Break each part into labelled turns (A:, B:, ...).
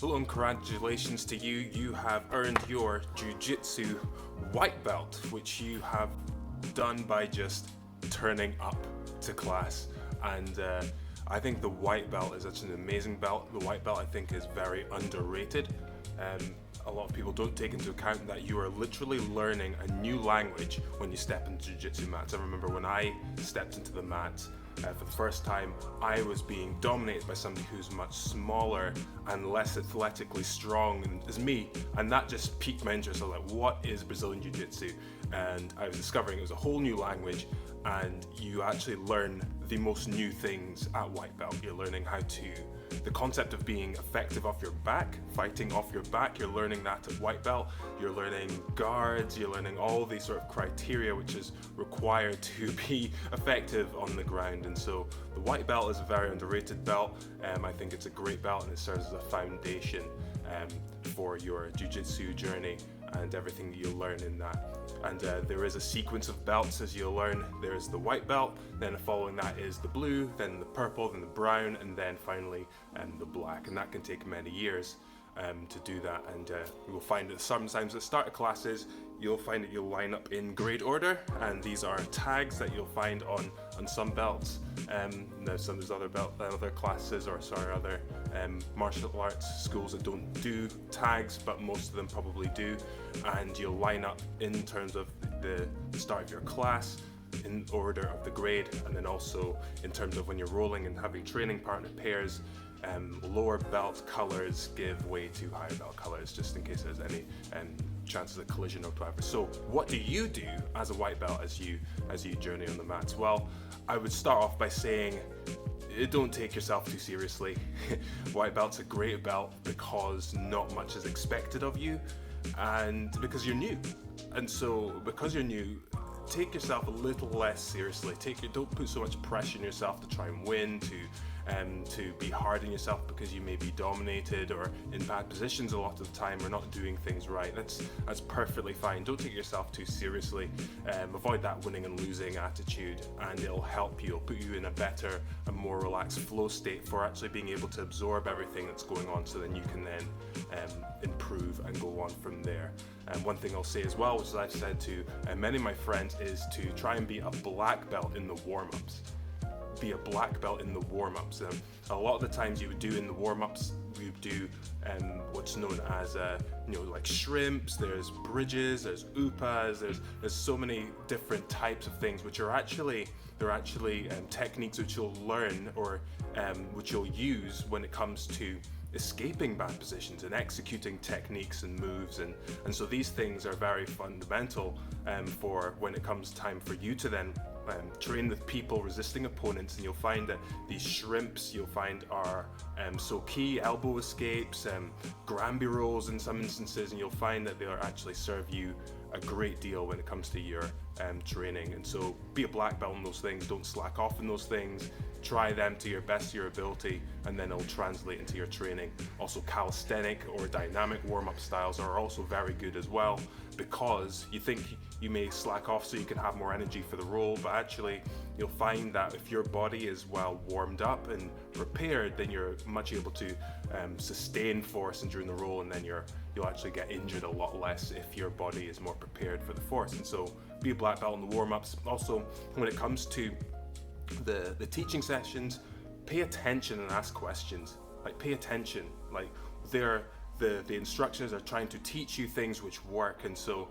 A: Hello and congratulations to you. You have earned your Jiu-Jitsu White Belt, which you have done by just turning up to class. And I think the White Belt is such an amazing belt. The White Belt, I think, is very underrated. A lot of people don't take into account that you are literally learning a new language when you step into Jiu-Jitsu mats. I remember when I stepped into the mats for the first time, I was being dominated by somebody who's much smaller and less athletically strong as me, and that just piqued my interest. I was like, what is Brazilian Jiu-Jitsu? And I was discovering it was a whole new language, and you actually learn the most new things at White Belt. You're learning the concept of being effective off your back, fighting off your back, you're learning that at White Belt. You're learning guards, you're learning all these sort of criteria which is required to be effective on the ground. And so the White Belt is a very underrated belt. I think it's a great belt, and it serves as a foundation for your Jiu-Jitsu journey and everything that you'll learn in that. And there is a sequence of belts as you'll learn. There's the white belt, then following that is the blue, then the purple, then the brown, and then finally the black. And that can take many years to do that. And you will find that sometimes at the start of classes, you'll find that you'll line up in grade order, and these are tags that you'll find on some belts. There's other classes, or other martial arts schools that don't do tags, but most of them probably do. And you'll line up in terms of the start of your class, in order of the grade, and then also in terms of when you're rolling and having training partner pairs. Lower belt colors give way to higher belt colors, just in case there's any chances of collision or whatever. So what do you do as a white belt as you journey on the mats? Well, I would start off by saying, don't take yourself too seriously. White belt's a great belt because not much is expected of you, and because you're new. And so because you're new, take yourself a little less seriously. Don't put so much pressure on yourself to try and win, to be hard on yourself because you may be dominated or in bad positions a lot of the time, or not doing things right. That's perfectly fine. Don't take yourself too seriously. Avoid that winning and losing attitude, and it'll help you. It'll put you in a better and more relaxed flow state for actually being able to absorb everything that's going on, so then you can then improve and go on from there. And one thing I'll say as well, which I've said to many of my friends, is to try and be a black belt in the warm-ups. Be a black belt in the warm-ups. A lot of the times you would do in the warm-ups, you do what's known as like shrimps, there's bridges, there's upas, there's so many different types of things which are actually techniques which you'll learn, or which you'll use when it comes to escaping bad positions and executing techniques and moves, and so these things are very fundamental for when it comes time for you to then train with people resisting opponents. And you'll find that these shrimps are so key, elbow escapes, Granby rolls in some instances, and you'll find that they'll actually serve you a great deal when it comes to your training. And so be a black belt in those things. Don't slack off in those things. Try them to your best of your ability, and then it'll translate into your training. Also, calisthenic or dynamic warm-up styles are also very good as well, because you think you may slack off so you can have more energy for the roll, but actually you'll find that if your body is well warmed up and prepared, then you're much able to sustain force and during the roll, and then you'll actually get injured a lot less if your body is more prepared for the force. And so be a black belt in the warm-ups. Also, when it comes to the teaching sessions, pay attention and ask questions. Like, pay attention. Like, the instructors are trying to teach you things which work, and so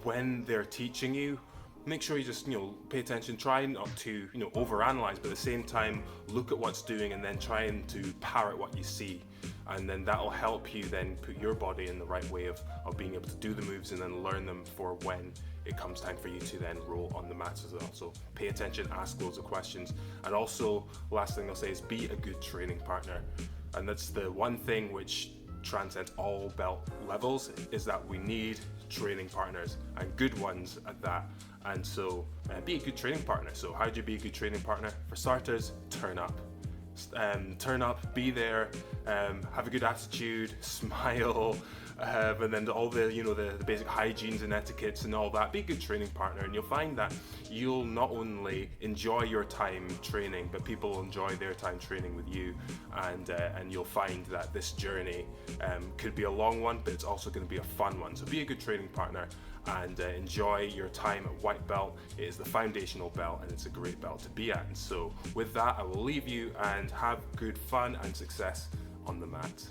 A: when they're teaching you, make sure you just pay attention. Try not to overanalyze, but at the same time look at what's doing and then trying to parrot what you see, and then that'll help you then put your body in the right way of being able to do the moves and then learn them for when it comes time for you to then roll on the mats as well. So pay attention, ask loads of questions, and also last thing I'll say is be a good training partner. And that's the one thing which transcends all belt levels, is that we need training partners, and good ones at that. And so be a good training partner. So how do you be a good training partner? For starters, turn up. Turn up, be there, have a good attitude, smile, and then all the the basic hygienes and etiquettes and all that. Be a good training partner, and you'll find that you'll not only enjoy your time training, but people will enjoy their time training with you, and you'll find that this journey could be a long one, but it's also going to be a fun one. So be a good training partner and enjoy your time at White Belt. It is the foundational belt, and it's a great belt to be at. And so with that, I will leave you and have good fun and success on the mat.